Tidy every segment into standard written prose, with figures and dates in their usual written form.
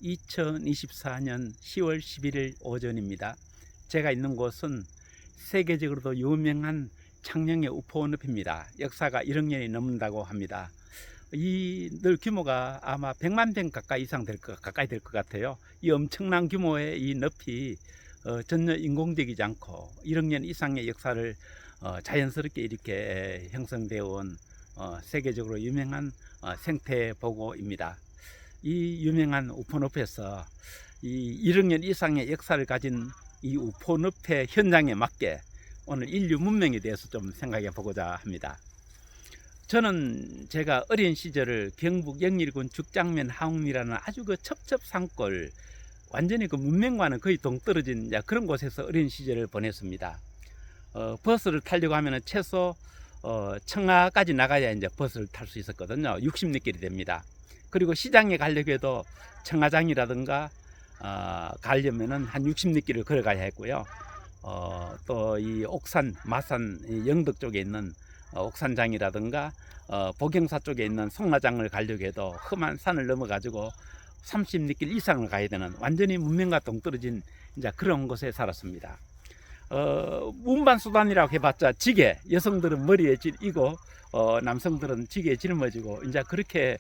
2024년 10월 11일 오전입니다. 제가 있는 곳은 세계적으로도 유명한 창녕의 우포원읍입니다. 역사가 1억 년이 넘는다고 합니다. 이 늘 규모가 아마 100만 평 가까이 될 것 같아요. 이 엄청난 규모의 이 늪이 전혀 인공적이지 않고 1억 년 이상의 역사를 자연스럽게 이렇게 형성되어 온 세계적으로 유명한 생태보고입니다. 이 유명한 우포늪에서 이 1억 년 이상의 역사를 가진 이 우포늪의 현장에 맞게 오늘 인류 문명에 대해서 좀 생각해 보고자 합니다. 저는 제가 어린 시절을 경북 영일군 죽장면 하웅리라는 아주 그 첩첩산골, 완전히 그 문명과는 거의 동떨어진 그런 곳에서 어린 시절을 보냈습니다. 버스를 타려고 하면 최소 청하까지 나가야 이제 버스를 탈 수 있었거든요. 60리길이 됩니다. 그리고 시장에 가려고 해도 청하장이라든가 가려면은 한 60리길을 걸어가야 했고요. 또 이 옥산, 마산, 영덕 쪽에 있는 옥산장이라든가 보경사 쪽에 있는 송라장을 가려고 해도 험한 산을 넘어 가지고 30리길 이상을 가야 되는 완전히 문명과 동떨어진 이제 그런 곳에 살았습니다. 운반수단이라고 해봤자 지게, 여성들은 머리에 이고 남성들은 지게에 짊어지고 이제 그렇게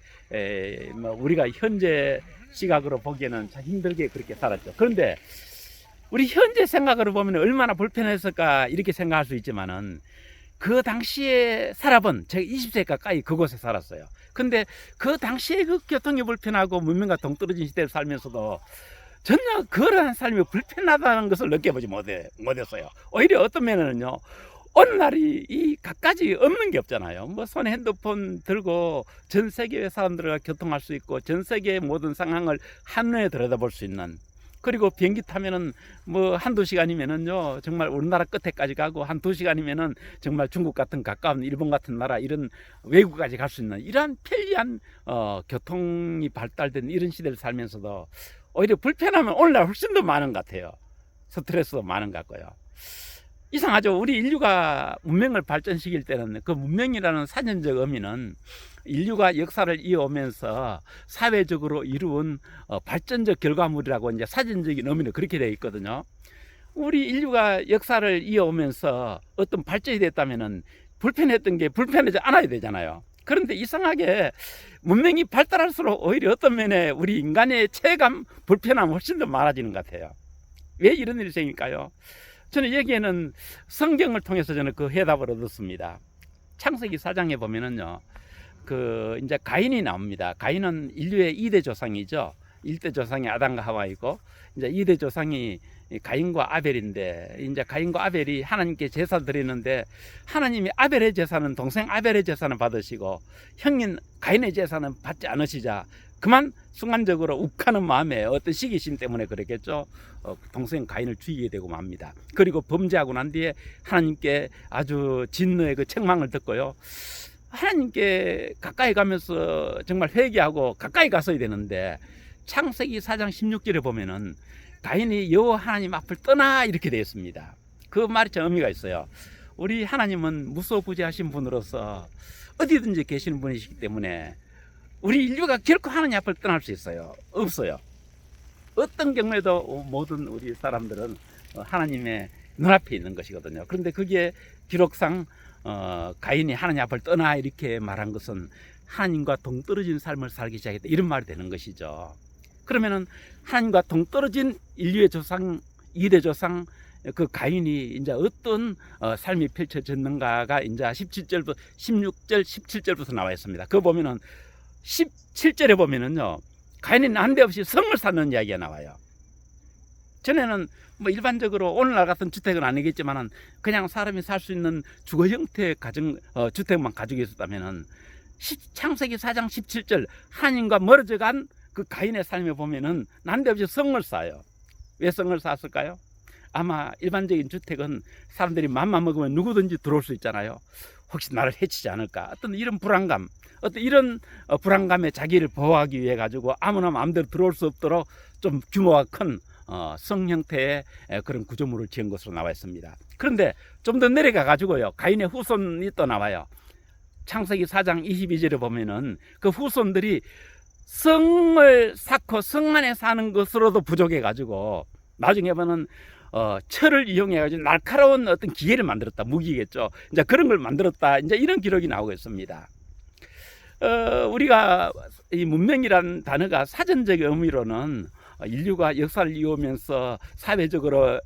우리가 현재 시각으로 보기에는 참 힘들게 그렇게 살았죠. 그런데 우리 현재 생각으로 보면 얼마나 불편했을까 이렇게 생각할 수 있지만은 그 당시에 살아본, 제가 20세 가까이 그곳에 살았어요. 근데 그 당시에 그 교통이 불편하고 문명과 동떨어진 시대를 살면서도 전혀 그러한 삶이 불편하다는 것을 느껴보지 못했어요. 오히려 어떤 면에는요, 어느 날이 이 갖가지 없는 게 없잖아요. 뭐 손에 핸드폰 들고 전 세계의 사람들과 교통할 수 있고 전 세계의 모든 상황을 한눈에 들여다볼 수 있는, 그리고 비행기 타면은 뭐 한두 시간이면은요 정말 우리나라 끝에까지 가고 한두 시간이면은 정말 중국 같은 가까운 일본 같은 나라 이런 외국까지 갈 수 있는 이러한 편리한 교통이 발달된 이런 시대를 살면서도 오히려 불편하면 오늘날 훨씬 더 많은 것 같아요. 스트레스도 많은 것 같고요. 이상하죠. 우리 인류가 문명을 발전시킬 때는 그 문명이라는 사전적 의미는 인류가 역사를 이어오면서 사회적으로 이루은 발전적 결과물이라고 이제 사전적인 의미는 그렇게 되어 있거든요. 우리 인류가 역사를 이어오면서 어떤 발전이 됐다면은 불편했던 게 불편하지 않아야 되잖아요. 그런데 이상하게 문명이 발달할수록 오히려 어떤 면에 우리 인간의 체감, 불편함이 훨씬 더 많아지는 것 같아요. 왜 이런 일이 생길까요? 저는 여기에는 성경을 통해서 저는 그 해답을 얻었습니다. 창세기 4장에 보면은요, 이제 가인이 나옵니다. 가인은 인류의 2대 조상이죠. 1대 조상이 아담과 하와이고, 이제 2대 조상이 가인과 아벨인데, 이제 가인과 아벨이 하나님께 제사 드리는데, 하나님이 아벨의 제사는, 동생 아벨의 제사는 받으시고, 형인 가인의 제사는 받지 않으시자, 그만 순간적으로 욱하는 마음에 어떤 시기심 때문에 그랬겠죠. 동생 가인을 죽이게 되고 맙니다. 그리고 범죄하고 난 뒤에 하나님께 아주 진노의 그 책망을 듣고요. 하나님께 가까이 가면서 정말 회개하고 가까이 갔어야 되는데, 창세기 4장 16절에 보면은 가인이 여호와 하나님 앞을 떠나 이렇게 되어 있습니다. 그 말이 참 의미가 있어요. 우리 하나님은 무소부지하신 분으로서 어디든지 계시는 분이시기 때문에 우리 인류가 결코 하나님 앞을 떠날 수 있어요? 없어요. 어떤 경우에도 모든 우리 사람들은 하나님의 눈앞에 있는 것이거든요. 그런데 그게 기록상 가인이 하나님 앞을 떠나 이렇게 말한 것은 하나님과 동떨어진 삶을 살기 시작했다 이런 말이 되는 것이죠. 그러면은 하나님과 동떨어진 인류의 조상, 2대 조상 그 가인이 이제 어떤 삶이 펼쳐졌는가가 이제 17절부터 16절, 17절부터 나와 있습니다. 그거 보면은 17절에 보면은요, 가인이 난데없이 성을 쌓는 이야기가 나와요. 전에는 뭐 일반적으로 오늘날 같은 주택은 아니겠지만은 그냥 사람이 살 수 있는 주거 형태의 주택만 가지고 있었다면은 창세기 4장 17절 하나님과 멀어져 간 그 가인의 삶에 보면은 난데없이 성을 쌓아요. 왜 성을 쌓았을까요? 아마 일반적인 주택은 사람들이 맘만 먹으면 누구든지 들어올 수 있잖아요. 혹시 나를 해치지 않을까? 어떤 이런 불안감, 어떤 이런 불안감에 자기를 보호하기 위해 가지고 아무나 마음대로 들어올 수 없도록 좀 규모가 큰 성 형태의 그런 구조물을 지은 것으로 나와 있습니다. 그런데 좀 더 내려가 가지고요, 가인의 후손이 또 나와요. 창세기 4장 22절에 보면은 그 후손들이 성을 쌓고 성 안에 사는 것으로도 부족해 가지고 나중에 보면 철을 이용해 가지고 날카로운 어떤 기계를 만들었다. 무기겠죠. 이제 그런 걸 만들었다. 이제 이런 기록이 나오고 있습니다. 우리가 이 문명이라는 단어가 사전적 의미로는 인류가 역사를 이어오면서 사회적으로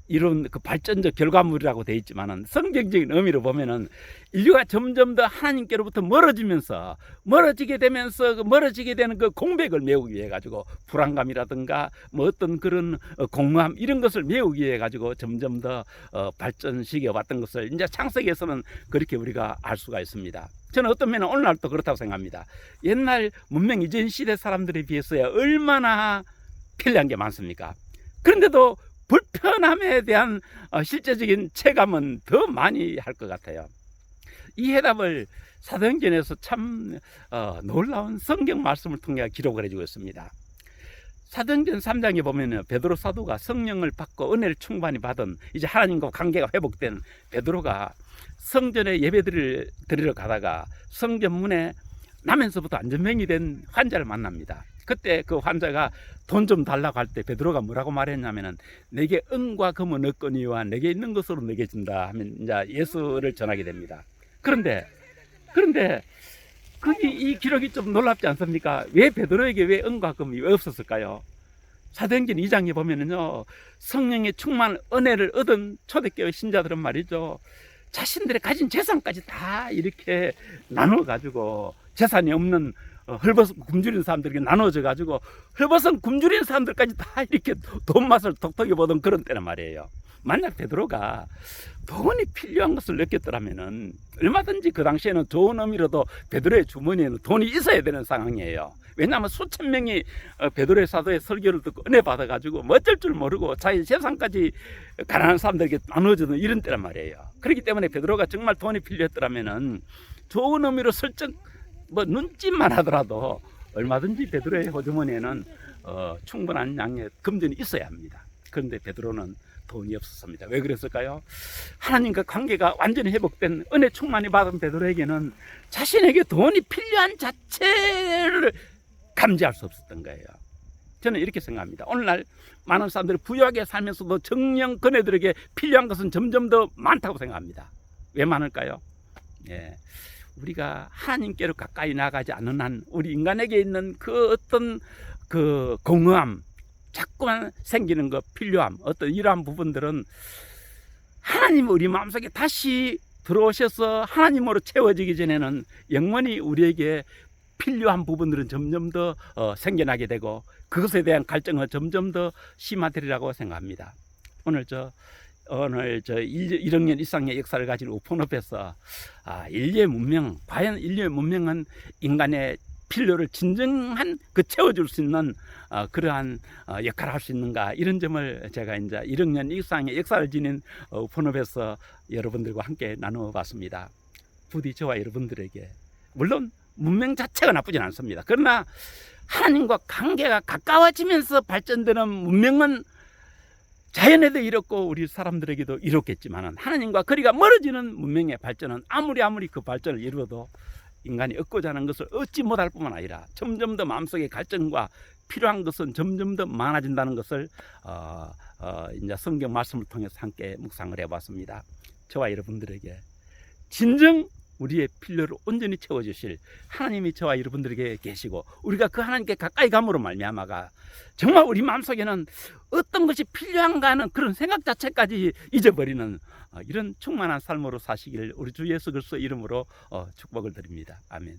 이런 그 발전적 결과물이라고 되어 있지만은 성경적인 의미로 보면은 인류가 점점 더 하나님께로부터 멀어지게 되면서 멀어지게 되는 그 공백을 메우기 위해 가지고 불안감이라든가 뭐 어떤 그런 공허함 이런 것을 메우기 위해 가지고 점점 더 발전시켜 왔던 것을 이제 창세기에서는 그렇게 우리가 알 수가 있습니다. 저는 어떤 면은 오늘날도 그렇다고 생각합니다. 옛날 문명 이전 시대 사람들에 비해서야 얼마나 편리한 게 많습니까? 그런데도 불편함에 대한 실제적인 체감은 더 많이 할 것 같아요. 이 해답을 사도행전에서 참 놀라운 성경 말씀을 통해 기록을 해주고 있습니다. 사도행전 3장에 보면 베드로 사도가 성령을 받고 은혜를 충만히 받은 이제 하나님과 관계가 회복된 베드로가 성전에 예배드리러 가다가 성전 문에 나면서부터 안전병이 된 환자를 만납니다. 그때 그 환자가 돈 좀 달라고 할 때 베드로가 뭐라고 말했냐면은 내게 은과 금은 없거니와 내게 있는 것으로 내게 준다 하면 이제 예수를 전하게 됩니다. 그런데 이 기록이 좀 놀랍지 않습니까? 왜 베드로에게 왜 은과 금이 없었을까요? 사도행전 2장에 보면은요, 성령의 충만 은혜를 얻은 초대교회 신자들은 말이죠, 자신들의 가진 재산까지 다 이렇게 나눠 가지고 재산이 없는 헐벗은 굶주린 사람들에게 나눠져 가지고 헐벗은 굶주린 사람들까지 다 이렇게 돈 맛을 톡톡히 보던 그런 때란 말이에요. 만약 베드로가 돈이 필요한 것을 느꼈더라면은 얼마든지 그 당시에는 좋은 의미로도 베드로의 주머니에는 돈이 있어야 되는 상황이에요. 왜냐하면 수천 명이 베드로의 사도의 설교를 듣고 은혜 받아가지고 뭐 어쩔 줄 모르고 자기 재산까지 가난한 사람들에게 나눠주는 이런 때란 말이에요. 그렇기 때문에 베드로가 정말 돈이 필요했더라면은 좋은 의미로 슬쩍 뭐 눈짓만 하더라도 얼마든지 베드로의 호주머니에는 충분한 양의 금전이 있어야 합니다. 그런데 베드로는 돈이 없었습니다. 왜 그랬을까요? 하나님과 관계가 완전히 회복된 은혜 충만히 받은 베드로에게는 자신에게 돈이 필요한 자체를 감지할 수 없었던 거예요. 저는 이렇게 생각합니다. 오늘날 많은 사람들이 부유하게 살면서도 정령 그네들에게 필요한 것은 점점 더 많다고 생각합니다. 왜 많을까요? 예. 우리가 하나님께로 가까이 나가지 않는 한 우리 인간에게 있는 그 어떤 그 공허함, 자꾸만 생기는 그 필요함, 어떤 이러한 부분들은 하나님 우리 마음속에 다시 들어오셔서 하나님으로 채워지기 전에는 영원히 우리에게 필요한 부분들은 점점 더 생겨나게 되고 그것에 대한 갈증은 점점 더 심화되리라고 생각합니다. 오늘 저 1억 년 이상의 역사를 가진 우폰업에서 인류의 문명, 과연 인류의 문명은 인간의 필요를 진정한 그 채워줄 수 있는 그러한 역할을 할 수 있는가, 이런 점을 제가 이제 1억 년 이상의 역사를 지닌 우폰업에서 여러분들과 함께 나눠봤습니다. 부디 저와 여러분들에게, 물론 문명 자체가 나쁘진 않습니다. 그러나 하나님과 관계가 가까워지면서 발전되는 문명은 자연에도 이렇고 우리 사람들에게도 이렇겠지만 하나님과 거리가 멀어지는 문명의 발전은 아무리 그 발전을 이루어도 인간이 얻고자 하는 것을 얻지 못할 뿐만 아니라 점점 더 마음속의 갈증과 필요한 것은 점점 더 많아진다는 것을 이제 성경 말씀을 통해서 함께 묵상을 해봤습니다. 저와 여러분들에게 진정 우리의 필요를 온전히 채워주실 하나님이 저와 여러분들에게 계시고 우리가 그 하나님께 가까이 감으로 말미암아가 정말 우리 마음속에는 어떤 것이 필요한가 하는 그런 생각 자체까지 잊어버리는 이런 충만한 삶으로 사시기를 우리 주 예수 그리스도 이름으로 축복을 드립니다. 아멘.